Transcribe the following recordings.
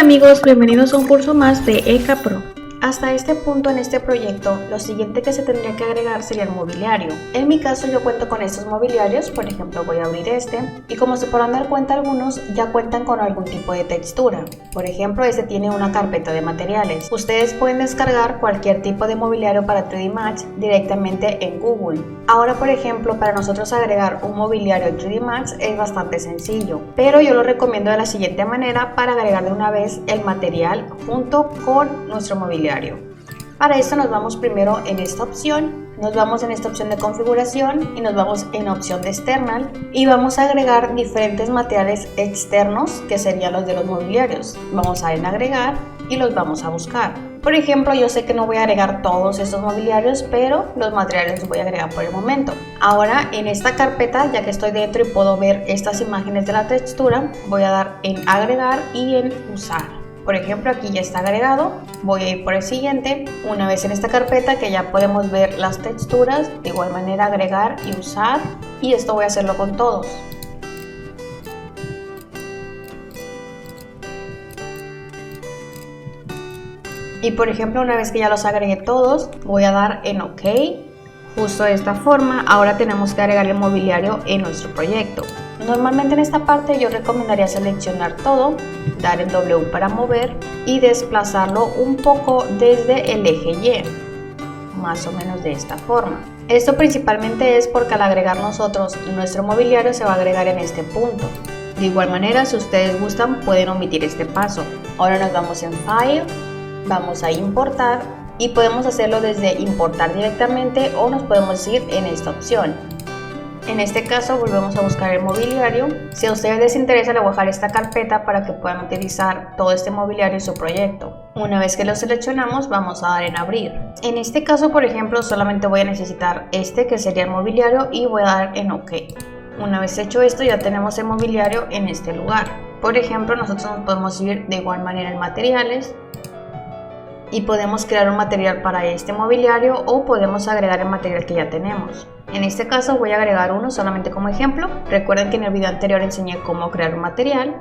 amigos, bienvenidos a un curso más de ECA Pro. Hasta este punto en este proyecto, lo siguiente que se tendría que agregar sería el mobiliario. En mi caso yo cuento con estos mobiliarios, por ejemplo voy a abrir este y como se podrán dar cuenta algunos ya cuentan con algún tipo de textura. Por ejemplo este tiene una carpeta de materiales. Ustedes pueden descargar cualquier tipo de mobiliario para 3D Max directamente en Google. Ahora por ejemplo para nosotros agregar un mobiliario en 3D Max es bastante sencillo, pero yo lo recomiendo de la siguiente manera para agregar de una vez el material junto con nuestro mobiliario. Para esto nos vamos primero en esta opción, nos vamos en esta opción de configuración y nos vamos en la opción de external y vamos a agregar diferentes materiales externos que serían los de los mobiliarios. Vamos a dar en agregar y los vamos a buscar. Por ejemplo, yo sé que no voy a agregar todos estos mobiliarios, pero los materiales los voy a agregar por el momento. Ahora en esta carpeta, ya que estoy dentro y puedo ver estas imágenes de la textura, voy a dar en agregar y en usar. Por ejemplo, aquí ya está agregado, voy a ir por el siguiente. Una vez en esta carpeta que ya podemos ver las texturas, de igual manera agregar y usar, y esto voy a hacerlo con todos. Y por ejemplo, una vez que ya los agregué todos, voy a dar en OK. Justo de esta forma, ahora tenemos que agregar el mobiliario en nuestro proyecto. Normalmente en esta parte yo recomendaría seleccionar todo, dar en W para mover y desplazarlo un poco desde el eje Y, más o menos de esta forma. Esto principalmente es porque al agregar nosotros nuestro mobiliario se va a agregar en este punto. De igual manera, si ustedes gustan pueden omitir este paso. Ahora nos vamos en File, vamos a importar y podemos hacerlo desde importar directamente o nos podemos ir en esta opción. En este caso volvemos a buscar el mobiliario. Si a ustedes les interesa, le voy a dejar esta carpeta para que puedan utilizar todo este mobiliario en su proyecto. Una vez que lo seleccionamos, vamos a dar en abrir. En este caso, por ejemplo, solamente voy a necesitar este que sería el mobiliario y voy a dar en OK. Una vez hecho esto, ya tenemos el mobiliario en este lugar. Por ejemplo, nosotros nos podemos ir de igual manera en materiales y podemos crear un material para este mobiliario o podemos agregar el material que ya tenemos. En este caso voy a agregar uno solamente como ejemplo. Recuerden que en el video anterior enseñé cómo crear un material.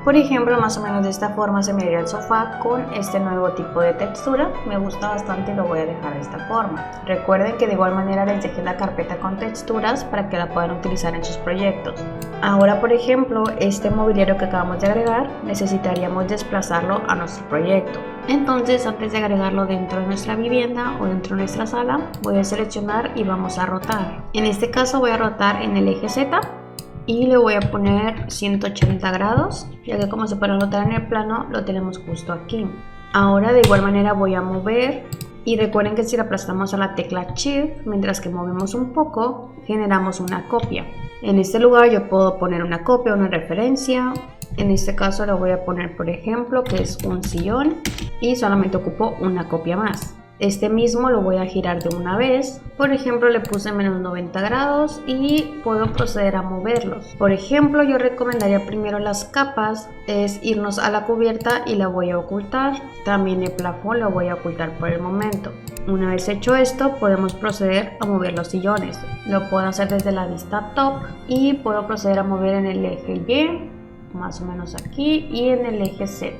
Por ejemplo, más o menos de esta forma se miraría el sofá con este nuevo tipo de textura. Me gusta bastante y lo voy a dejar de esta forma. Recuerden que de igual manera les dejé la carpeta con texturas para que la puedan utilizar en sus proyectos. Ahora, por ejemplo, este mobiliario que acabamos de agregar, necesitaríamos desplazarlo a nuestro proyecto. Entonces, antes de agregarlo dentro de nuestra vivienda o dentro de nuestra sala, voy a seleccionar y vamos a rotar. En este caso voy a rotar en el eje Z. Y le voy a poner 180 grados, ya que como se puede notar en el plano, lo tenemos justo aquí. Ahora de igual manera voy a mover y recuerden que si le aplastamos a la tecla Shift, mientras que movemos un poco, generamos una copia. En este lugar yo puedo poner una copia, una referencia. En este caso lo voy a poner, por ejemplo, que es un sillón y solamente ocupo una copia más. Este mismo lo voy a girar de una vez. Por ejemplo, le puse menos 90 grados y puedo proceder a moverlos. Por ejemplo, yo recomendaría primero las capas, es irnos a la cubierta y la voy a ocultar. También el plafón lo voy a ocultar por el momento. Una vez hecho esto, podemos proceder a mover los sillones. Lo puedo hacer desde la vista top y puedo proceder a mover en el eje Y, más o menos aquí, y en el eje Z.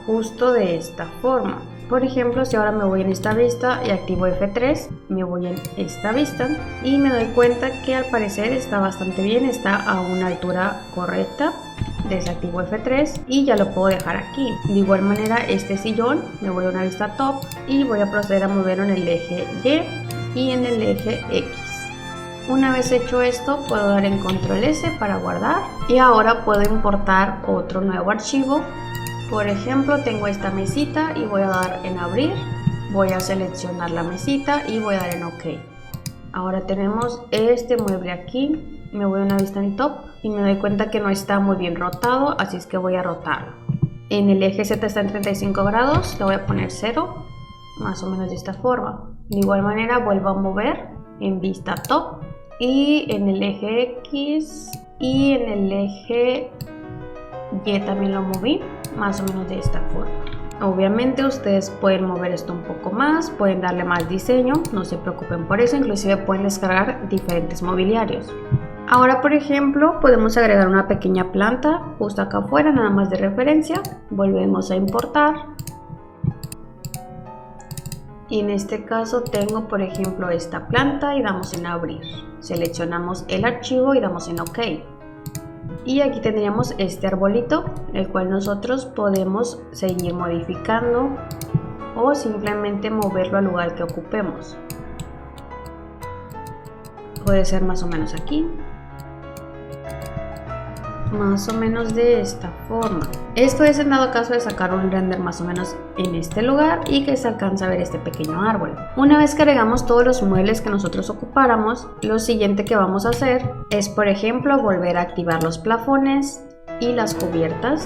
Justo de esta forma. Por ejemplo, si ahora me voy en esta vista y activo F3, me voy en esta vista y me doy cuenta que al parecer está bastante bien, está a una altura correcta. Desactivo F3 y ya lo puedo dejar aquí. De igual manera, este sillón me voy a una vista top y voy a proceder a moverlo en el eje Y y en el eje X. Una vez hecho esto, puedo dar en control S para guardar y ahora puedo importar otro nuevo archivo. Por ejemplo, tengo esta mesita y voy a dar en abrir, voy a seleccionar la mesita y voy a dar en OK. Ahora tenemos este mueble aquí, me voy a una vista en top y me doy cuenta que no está muy bien rotado, así es que voy a rotarlo. En el eje Z está en 35 grados, le voy a poner 0, más o menos de esta forma. De igual manera vuelvo a mover en vista top y en el eje X y en el eje Y también lo moví más o menos de esta forma. Obviamente ustedes pueden mover esto un poco más, pueden darle más diseño, no se preocupen por eso, inclusive pueden descargar diferentes mobiliarios. Ahora, por ejemplo, podemos agregar una pequeña planta justo acá afuera, nada más de referencia. Volvemos a importar. Y en este caso tengo, por ejemplo, esta planta y damos en abrir. Seleccionamos el archivo y damos en OK. Y aquí tendríamos este arbolito, el cual nosotros podemos seguir modificando o simplemente moverlo al lugar que ocupemos. Puede ser más o menos aquí, más o menos de esta forma. Esto es en dado caso de sacar un render más o menos en este lugar y que se alcance a ver este pequeño árbol. Una vez que agregamos todos los muebles que nosotros ocupáramos, lo siguiente que vamos a hacer es, por ejemplo, volver a activar los plafones y las cubiertas.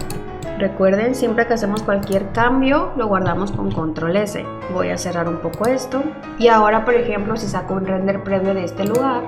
Recuerden, siempre que hacemos cualquier cambio lo guardamos con control S. Voy a cerrar un poco esto y ahora, por ejemplo, si saco un render previo de este lugar,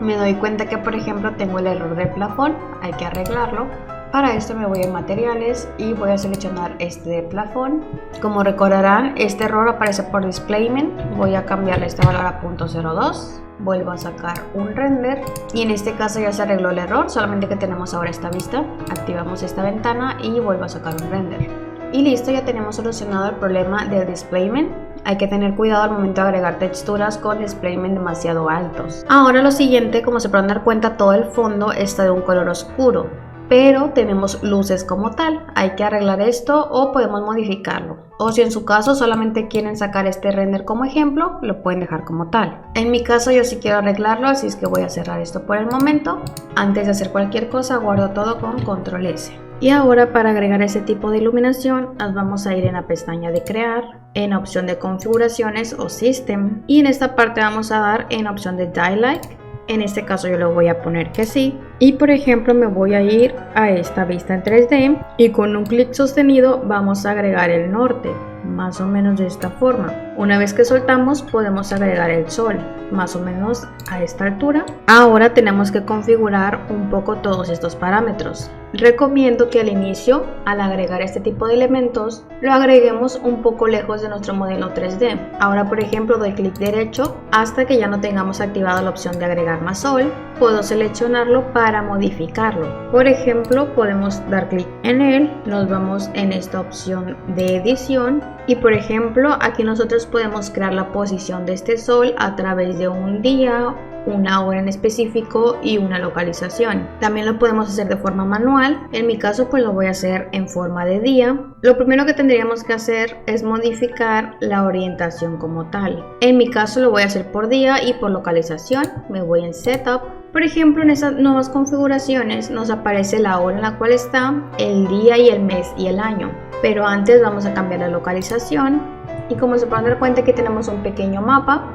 me doy cuenta que, por ejemplo, tengo el error del plafón, hay que arreglarlo. Para esto me voy a materiales y voy a seleccionar este de plafón. Como recordarán, este error aparece por displacement. Voy a cambiarle este valor a 0.02. Vuelvo a sacar un render y en este caso ya se arregló el error, solamente que tenemos ahora esta vista. Activamos esta ventana y vuelvo a sacar un render. Y listo, ya tenemos solucionado el problema del displacement. Hay que tener cuidado al momento de agregar texturas con displacement demasiado altos. Ahora lo siguiente, como se pueden dar cuenta, todo el fondo está de un color oscuro, pero tenemos luces como tal. Hay que arreglar esto o podemos modificarlo. O si en su caso solamente quieren sacar este render como ejemplo, lo pueden dejar como tal. En mi caso yo sí quiero arreglarlo, así es que voy a cerrar esto por el momento. Antes de hacer cualquier cosa guardo todo con control S. Y ahora, para agregar ese tipo de iluminación, nos vamos a ir en la pestaña de crear, en la opción de configuraciones o system, y en esta parte vamos a dar en la opción de daylight. En este caso yo le voy a poner que sí, y por ejemplo me voy a ir a esta vista en 3D y con un clic sostenido vamos a agregar el norte, más o menos de esta forma. Una vez que soltamos podemos agregar el sol, más o menos a esta altura. Ahora tenemos que configurar un poco todos estos parámetros. Recomiendo que al inicio, al agregar este tipo de elementos, lo agreguemos un poco lejos de nuestro modelo 3D. Ahora, por ejemplo, doy clic derecho hasta que ya no tengamos activada la opción de agregar más sol. Puedo seleccionarlo para modificarlo. Por ejemplo, podemos dar clic en él, nos vamos en esta opción de edición y, por ejemplo, aquí nosotros podemos crear la posición de este sol a través de un día, una hora en específico y una localización. También lo podemos hacer de forma manual. En mi caso pues lo voy a hacer en forma de día. Lo primero que tendríamos que hacer es modificar la orientación como tal. En mi caso lo voy a hacer por día y por localización. Me voy en setup. Por ejemplo, en esas nuevas configuraciones nos aparece la hora en la cual está, el día y el mes y el año. Pero antes vamos a cambiar la localización y como se pueden dar cuenta que tenemos un pequeño mapa.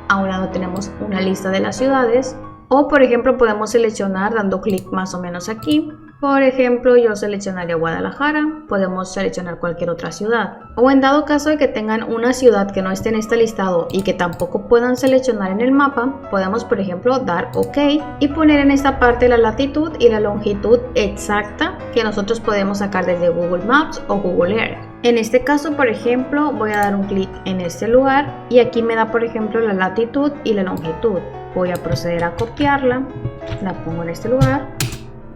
A un lado tenemos una lista de las ciudades o por ejemplo podemos seleccionar dando clic más o menos aquí. Por ejemplo, yo seleccionaría Guadalajara, podemos seleccionar cualquier otra ciudad. O en dado caso de que tengan una ciudad que no esté en este listado y que tampoco puedan seleccionar en el mapa, podemos por ejemplo dar OK y poner en esta parte la latitud y la longitud exacta que nosotros podemos sacar desde Google Maps o Google Earth. En este caso, por ejemplo, voy a dar un clic en este lugar y aquí me da por ejemplo la latitud y la longitud. Voy a proceder a copiarla, la pongo en este lugar.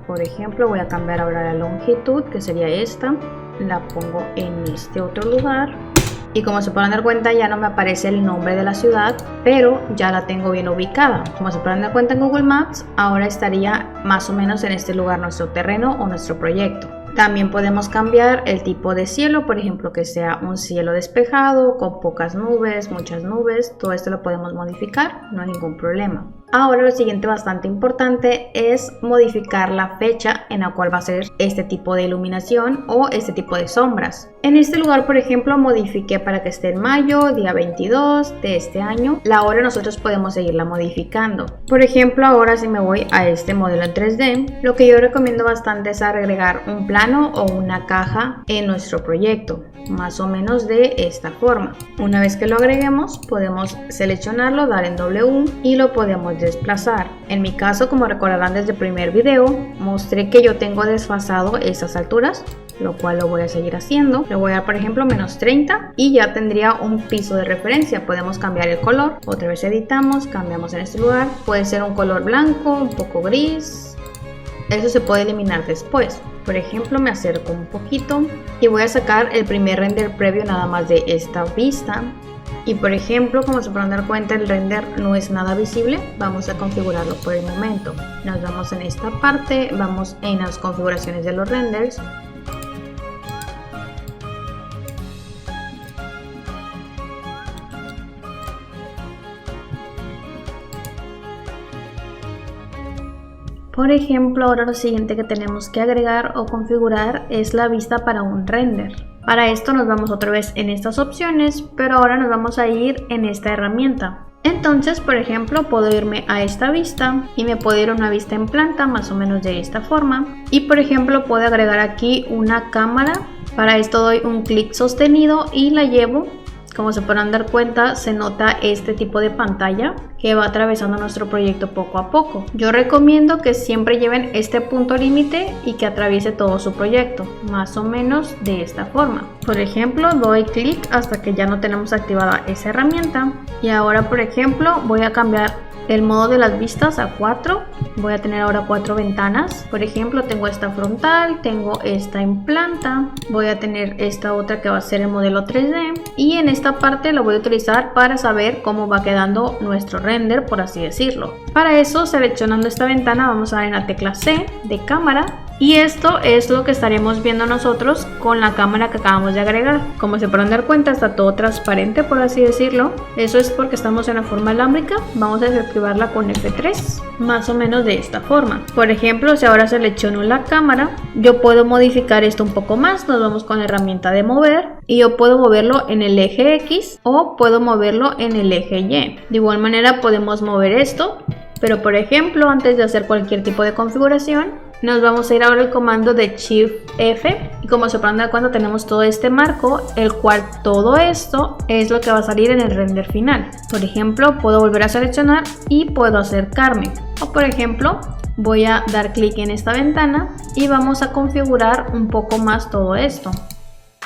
Por ejemplo, voy a cambiar ahora la longitud, que sería esta, la pongo en este otro lugar y como se pueden dar cuenta ya no me aparece el nombre de la ciudad, pero ya la tengo bien ubicada. Como se pueden dar cuenta en Google Maps, ahora estaría más o menos en este lugar nuestro terreno o nuestro proyecto. También podemos cambiar el tipo de cielo, por ejemplo que sea un cielo despejado, con pocas nubes, muchas nubes, todo esto lo podemos modificar, no hay ningún problema. Ahora lo siguiente bastante importante es modificar la fecha en la cual va a ser este tipo de iluminación o este tipo de sombras. En este lugar, por ejemplo, modifiqué para que esté en mayo, día 22 de este año. La hora nosotros podemos seguirla modificando. Por ejemplo, ahora si me voy a este modelo en 3D, lo que yo recomiendo bastante es agregar un plano o una caja en nuestro proyecto, más o menos de esta forma. Una vez que lo agreguemos, podemos seleccionarlo, dar en W y lo podemos desplazar. En mi caso, como recordarán desde el primer video, mostré que yo tengo desfasado estas alturas, lo cual lo voy a seguir haciendo. Le voy a dar, por ejemplo, menos 30 y ya tendría un piso de referencia. Podemos cambiar el color, otra vez editamos, cambiamos en este lugar, puede ser un color blanco, un poco gris. Eso se puede eliminar después. Por ejemplo, me acerco un poquito y voy a sacar el primer render previo nada más de esta vista. Y por ejemplo, como se podrán dar cuenta, el render no es nada visible. Vamos a configurarlo por el momento. Nos vamos en esta parte, vamos en las configuraciones de los renders. Por ejemplo, ahora lo siguiente que tenemos que agregar o configurar es la vista para un render. Para esto nos vamos otra vez en estas opciones, pero ahora nos vamos a ir en esta herramienta. Entonces, por ejemplo, puedo irme a esta vista y me puedo ir a una vista en planta, más o menos de esta forma. Y por ejemplo, puedo agregar aquí una cámara. Para esto doy un clic sostenido y la llevo. Como se podrán dar cuenta, se nota este tipo de pantalla que va atravesando nuestro proyecto poco a poco. Yo recomiendo que siempre lleven este punto límite y que atraviese todo su proyecto, más o menos de esta forma. Por ejemplo, doy clic hasta que ya no tenemos activada esa herramienta. Y ahora, por ejemplo, voy a cambiar el modo de las vistas a 4. Voy a tener ahora 4 ventanas. Por ejemplo, tengo esta frontal, tengo esta en planta, voy a tener esta otra que va a ser el modelo 3D y en esta parte lo voy a utilizar para saber cómo va quedando nuestro render, por así decirlo. Para eso, seleccionando esta ventana, vamos a dar en la tecla C de cámara. Y esto es lo que estaremos viendo nosotros con la cámara que acabamos de agregar. Como se podrán dar cuenta, está todo transparente, por así decirlo. Eso es porque estamos en la forma alámbrica. Vamos a desactivarla con F3, más o menos de esta forma. Por ejemplo, si ahora selecciono la cámara, yo puedo modificar esto un poco más. Nos vamos con la herramienta de mover y yo puedo moverlo en el eje X o puedo moverlo en el eje Y. De igual manera podemos mover esto, pero por ejemplo, antes de hacer cualquier tipo de configuración, nos vamos a ir ahora al comando de Shift F y como se podrán dar cuenta, tenemos todo este marco, el cual todo esto es lo que va a salir en el render final. Por ejemplo, puedo volver a seleccionar y puedo acercarme. O por ejemplo, voy a dar clic en esta ventana y vamos a configurar un poco más todo esto.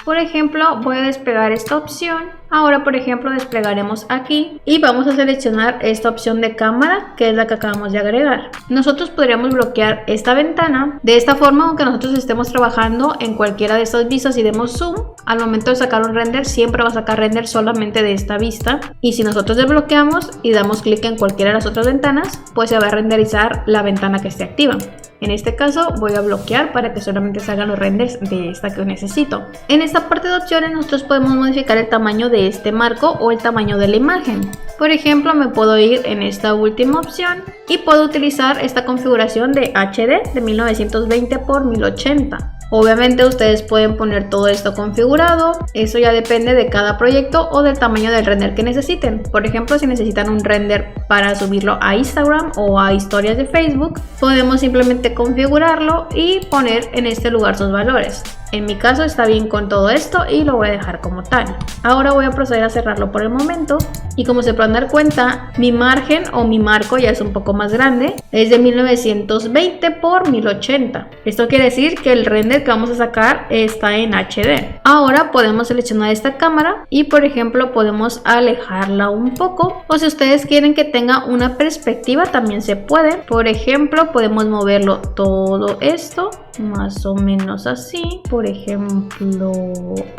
Por ejemplo, voy a desplegar esta opción. Ahora, por ejemplo, desplegaremos aquí y vamos a seleccionar esta opción de cámara, que es la que acabamos de agregar. Nosotros podríamos bloquear esta ventana. De esta forma, aunque nosotros estemos trabajando en cualquiera de estas vistas y demos zoom, al momento de sacar un render, siempre va a sacar render solamente de esta vista. Y si nosotros desbloqueamos y damos clic en cualquiera de las otras ventanas, pues se va a renderizar la ventana que esté activa. En este caso voy a bloquear para que solamente salgan los renders de esta que necesito. En esta parte de opciones nosotros podemos modificar el tamaño de este marco o el tamaño de la imagen. Por ejemplo, me puedo ir en esta última opción y puedo utilizar esta configuración de HD de 1920 x 1080. Obviamente ustedes pueden poner todo esto configurado, eso ya depende de cada proyecto o del tamaño del render que necesiten. Por ejemplo, si necesitan un render para subirlo a Instagram o a historias de Facebook, podemos simplemente configurarlo y poner en este lugar sus valores. En mi caso está bien con todo esto y lo voy a dejar como tal. Ahora voy a proceder a cerrarlo por el momento y como se pueden dar cuenta, mi margen o mi marco ya es un poco más grande, es de 1920 x 1080. Esto quiere decir que el render que vamos a sacar está en HD. Ahora podemos seleccionar esta cámara y por ejemplo podemos alejarla un poco, o si ustedes quieren que tenga una perspectiva también se puede. Por ejemplo, podemos moverlo todo esto más o menos así, por ejemplo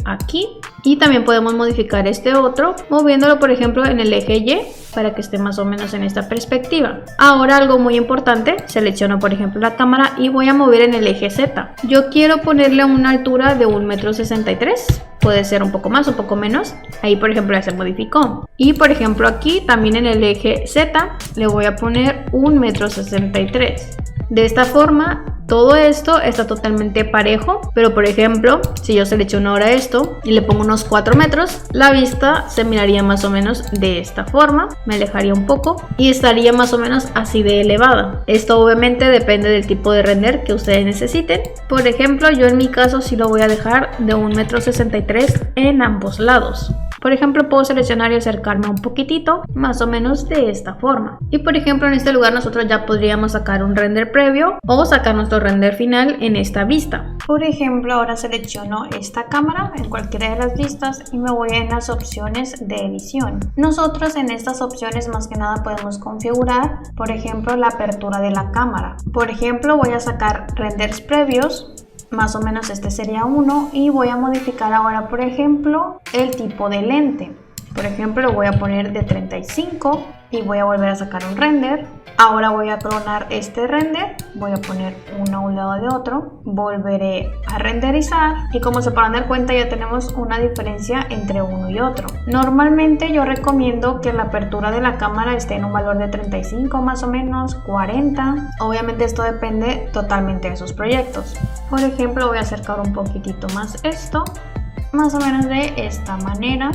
aquí, y también podemos modificar este otro moviéndolo por ejemplo en el eje Y para que esté más o menos en esta perspectiva. Ahora algo muy importante, selecciono por ejemplo la cámara y voy a mover en el eje Z. Yo quiero ponerle una altura de 1,63 m. puede ser un poco más, un poco menos. Ahí por ejemplo ya se modificó. Y por ejemplo aquí también en el eje Z le voy a poner 1,63 m. De esta forma todo esto está totalmente parejo, pero por ejemplo si yo selecciono ahora esto y le pongo unos 4 metros, la vista se miraría más o menos de esta forma. Me alejaría un poco y estaría más o menos así de elevada. Esto obviamente depende del tipo de render que ustedes necesiten. Por ejemplo yo en mi caso sí lo voy a dejar de 1,63 m en ambos lados. Por ejemplo puedo seleccionar y acercarme un poquitito, más o menos de esta forma. Y por ejemplo en este lugar nosotros ya podríamos sacar un render previo o sacar nuestro render final en esta vista. Por ejemplo ahora selecciono esta cámara en cualquiera de las vistas y me voy en las opciones de edición. Nosotros en estas opciones más que nada podemos configurar por ejemplo la apertura de la cámara. Por ejemplo voy a sacar renders previos. Más o menos este sería uno y voy a modificar ahora por ejemplo el tipo de lente. Por ejemplo lo voy a poner de 35 y voy a volver a sacar un render. Ahora voy a clonar este render, voy a poner uno a un lado de otro, volveré a renderizar y como se podrán dar cuenta ya tenemos una diferencia entre uno y otro. Normalmente yo recomiendo que la apertura de la cámara esté en un valor de 35 más o menos, 40. Obviamente esto depende totalmente de sus proyectos. Por ejemplo voy a acercar un poquitito más esto, más o menos de esta manera.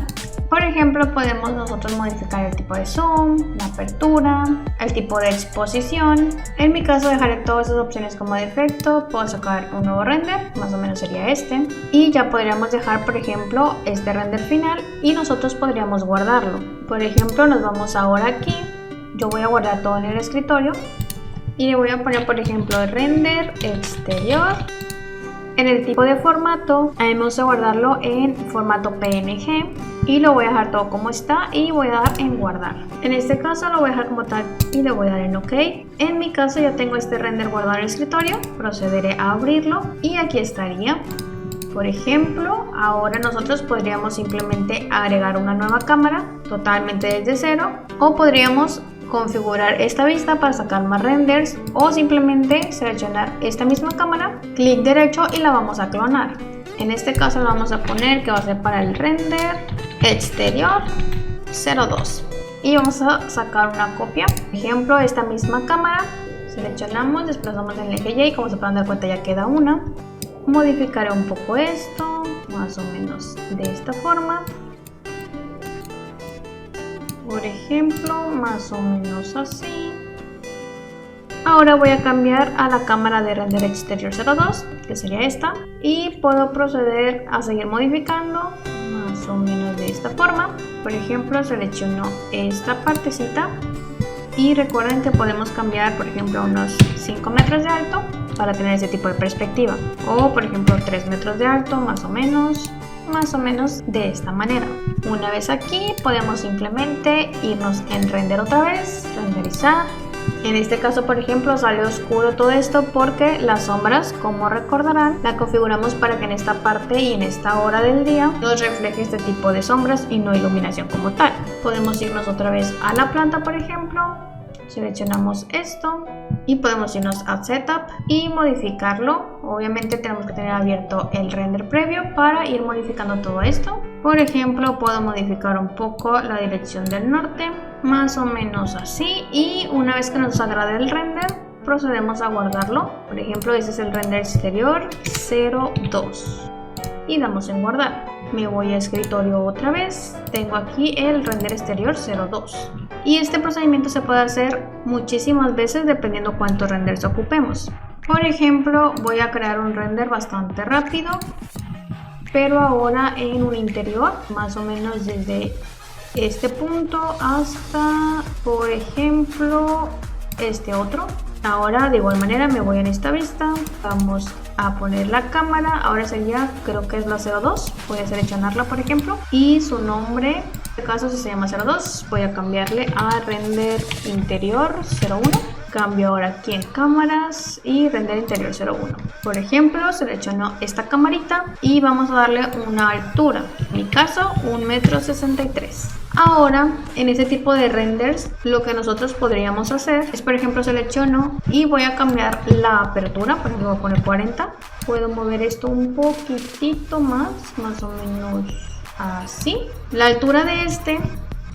Por ejemplo podemos nosotros modificar el tipo de zoom, la apertura, el tipo de exposición. En mi caso dejaré todas esas opciones como defecto. Puedo sacar un nuevo render, más o menos sería este. Y ya podríamos dejar por ejemplo este render final y nosotros podríamos guardarlo. Por ejemplo nos vamos ahora aquí. Yo voy a guardar todo en el escritorio y le voy a poner por ejemplo el render exterior. En el tipo de formato, a mí me gusta guardarlo en formato PNG y lo voy a dejar todo como está y voy a dar en guardar. En este caso lo voy a dejar como tal y le voy a dar en OK. En mi caso ya tengo este render guardado en el escritorio, procederé a abrirlo y aquí estaría. Por ejemplo, ahora nosotros podríamos simplemente agregar una nueva cámara totalmente desde cero o podríamos configurar esta vista para sacar más renders o simplemente seleccionar esta misma cámara, clic derecho y la vamos a clonar. En este caso le vamos a poner que va a ser para el render exterior 02 y vamos a sacar una copia. Por ejemplo esta misma cámara, seleccionamos, desplazamos en el eje Y, como se pueden dar cuenta ya queda una. Modificaré un poco esto, más o menos de esta forma. Por ejemplo, más o menos así. Ahora voy a cambiar a la cámara de render exterior 02, que sería esta. Y puedo proceder a seguir modificando, más o menos de esta forma. Por ejemplo, selecciono esta partecita. Y recuerden que podemos cambiar, por ejemplo, unos 5 metros de alto para tener ese tipo de perspectiva. O, por ejemplo, 3 metros de alto, más o menos de esta manera. Una vez aquí podemos simplemente irnos en render otra vez, renderizar. En este caso por ejemplo sale oscuro todo esto porque las sombras, como recordarán, la configuramos para que en esta parte y en esta hora del día nos refleje este tipo de sombras y no iluminación como tal. Podemos irnos otra vez a la planta por ejemplo, seleccionamos esto y podemos irnos a Setup y modificarlo. Obviamente tenemos que tener abierto el render previo para ir modificando todo esto. Por ejemplo puedo modificar un poco la dirección del norte, más o menos así, y una vez que nos agrade el render procedemos a guardarlo. Por ejemplo este es el render exterior 02 y damos en guardar. Me voy a escritorio otra vez, tengo aquí el render exterior 02 y este procedimiento se puede hacer muchísimas veces dependiendo cuántos renders ocupemos. Por ejemplo voy a crear un render bastante rápido, pero ahora en un interior, más o menos desde este punto hasta por ejemplo este otro. Ahora de igual manera me voy en esta vista, vamos a poner la cámara, ahora sería, creo que es la 02, voy a seleccionarla por ejemplo y su nombre, en este caso si se llama 02, voy a cambiarle a render interior 01 Cambio ahora aquí en cámaras y render interior 01. Por ejemplo, selecciono esta camarita y vamos a darle una altura, en mi caso 1,63 m. Ahora, en este tipo de renders, lo que nosotros podríamos hacer es, por ejemplo, selecciono y voy a cambiar la apertura, por ejemplo, voy a poner 40. Puedo mover esto un poquitito más o menos así. La altura de este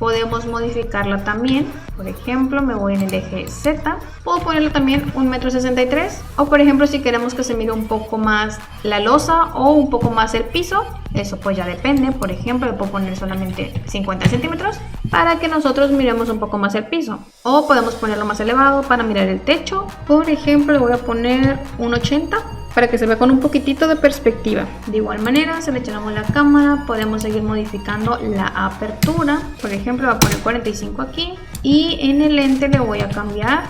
podemos modificarla también. Por ejemplo, me voy en el eje Z. Puedo ponerlo también 1,63 m. O por ejemplo, si queremos que se mire un poco más la losa o un poco más el piso, eso pues ya depende. Por ejemplo, le puedo poner solamente 50 centímetros para que nosotros miremos un poco más el piso. O podemos ponerlo más elevado para mirar el techo. Por ejemplo, le voy a poner 1,80 para que se vea con un poquitito de perspectiva. De igual manera, seleccionamos la cámara, podemos seguir modificando la apertura. Por ejemplo, voy a poner 45 aquí y en el lente le voy a cambiar,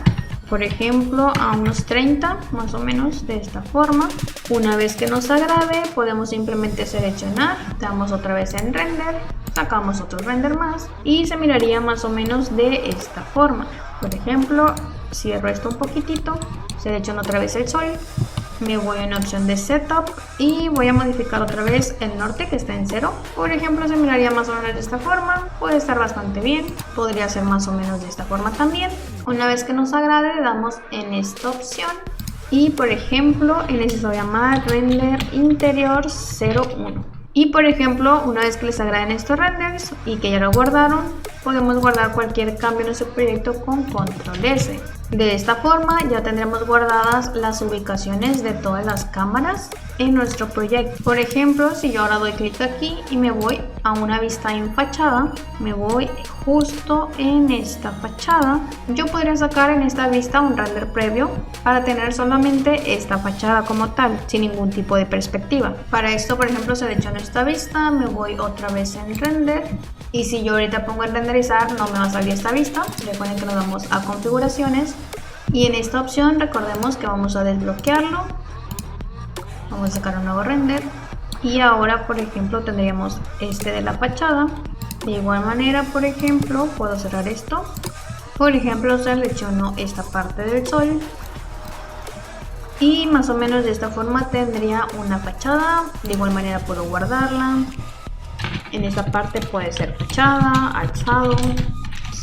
por ejemplo, a unos 30 más o menos, de esta forma. Una vez que nos agrade, podemos simplemente seleccionar, damos otra vez en render, sacamos otro render más y se miraría más o menos de esta forma. Por ejemplo, cierro esto un poquitito, selecciono otra vez el sol, me voy a una opción de setup y voy a modificar otra vez el norte, que está en 0. Por ejemplo, se miraría más o menos de esta forma, puede estar bastante bien, podría ser más o menos de esta forma también. Una vez que nos agrade, le damos en esta opción y por ejemplo en este se va a llamar render interior 01. Y por ejemplo, una vez que les agraden estos renders y que ya lo guardaron, podemos guardar cualquier cambio en nuestro proyecto con control S. De esta forma ya tendremos guardadas las ubicaciones de todas las cámaras en nuestro proyecto. Por ejemplo, si yo ahora doy clic aquí y me voy a una vista en fachada, me voy justo en esta fachada, yo podría sacar en esta vista un render previo para tener solamente esta fachada como tal, sin ningún tipo de perspectiva. Para esto, por ejemplo, selecciono esta vista, me voy otra vez en render y si yo ahorita pongo en renderizar no me va a salir esta vista. Recuerden que nos vamos a configuraciones y en esta opción recordemos que vamos a desbloquearlo, vamos a sacar un nuevo render y ahora por ejemplo tendríamos este de la fachada. De igual manera, por ejemplo, puedo cerrar esto, por ejemplo selecciono esta parte del sol y más o menos de esta forma tendría una fachada. De igual manera puedo guardarla. En esta parte puede ser fachada, alzado,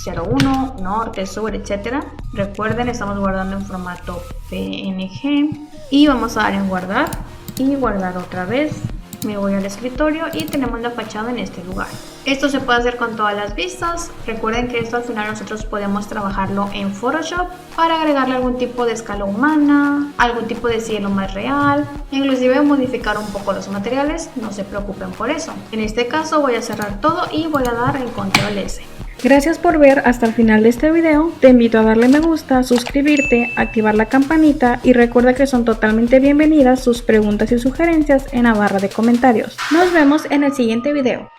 01, norte, sur, etcétera. Recuerden, estamos guardando en formato PNG y vamos a dar en guardar y guardar otra vez. Me voy al escritorio y tenemos la fachada en este lugar. Esto se puede hacer con todas las vistas. Recuerden que esto al final nosotros podemos trabajarlo en Photoshop para agregarle algún tipo de escala humana, algún tipo de cielo más real, inclusive modificar un poco los materiales. No se preocupen por eso. En este caso voy a cerrar todo y voy a dar el control S. Gracias por ver hasta el final de este video. Te invito a darle me gusta, suscribirte, activar la campanita y recuerda que son totalmente bienvenidas sus preguntas y sugerencias en la barra de comentarios. Nos vemos en el siguiente video.